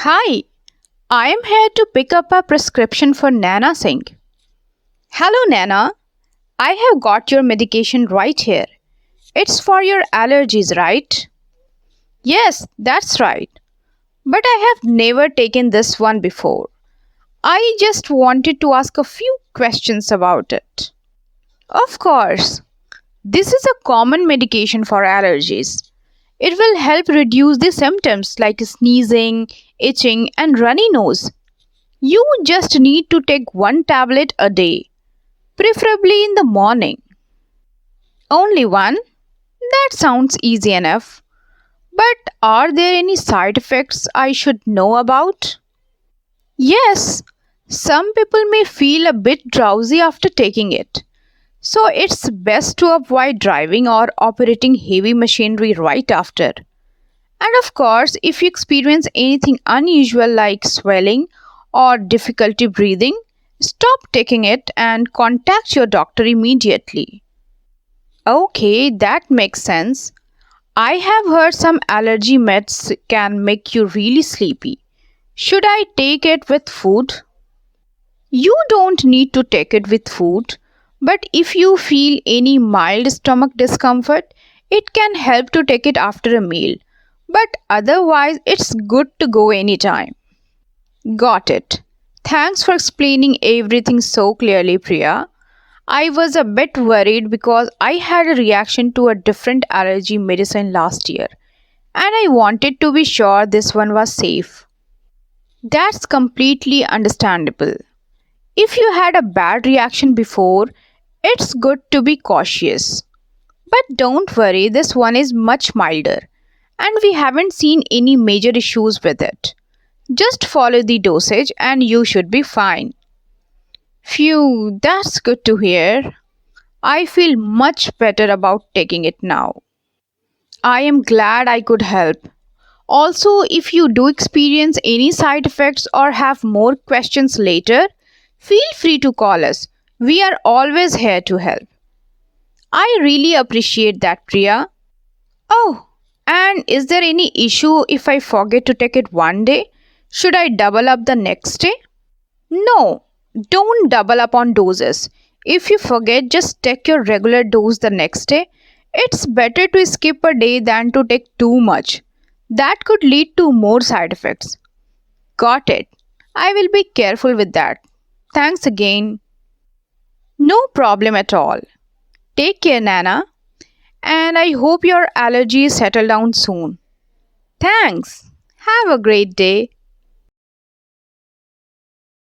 Hi, I am here to pick up a prescription for Nana Singh. Hello, Nana. I have got your medication right here. It's for your allergies, right? Yes, that's right. But I have never taken this one before. I just wanted to ask a few questions about it. Of course, this is a common medication for allergies. It will help reduce the symptoms like sneezing, itching, and runny nose. You just need to take one tablet a day, preferably in the morning. Only one? That sounds easy enough. But are there any side effects I should know about? Yes, some people may feel a bit drowsy after taking it. So it's best to avoid driving or operating heavy machinery right after. And of course, if you experience anything unusual like swelling or difficulty breathing, stop taking it and contact your doctor immediately. Okay, that makes sense. I have heard some allergy meds can make you really sleepy. Should I take it with food? You don't need to take it with food, but if you feel any mild stomach discomfort, it can help to take it after a meal. But otherwise, it's good to go anytime. Got it. Thanks for explaining everything so clearly, Priya. I was a bit worried because I had a reaction to a different allergy medicine last year, and I wanted to be sure this one was safe. That's completely understandable. If you had a bad reaction before, it's good to be cautious. But don't worry, this one is much milder, and we haven't seen any major issues with it. Just follow the dosage and you should be fine. Phew, that's good to hear. I feel much better about taking it now. I am glad I could help. Also, if you do experience any side effects or have more questions later, feel free to call us. We are always here to help. I really appreciate that, Priya. Oh, and is there any issue if I forget to take it one day? Should I double up the next day? No, don't double up on doses. If you forget, just take your regular dose the next day. It's better to skip a day than to take too much. That could lead to more side effects. Got it. I will be careful with that. Thanks again. No problem at all. Take care, Nana. And I hope your allergies settle down soon. Thanks. Have a great day.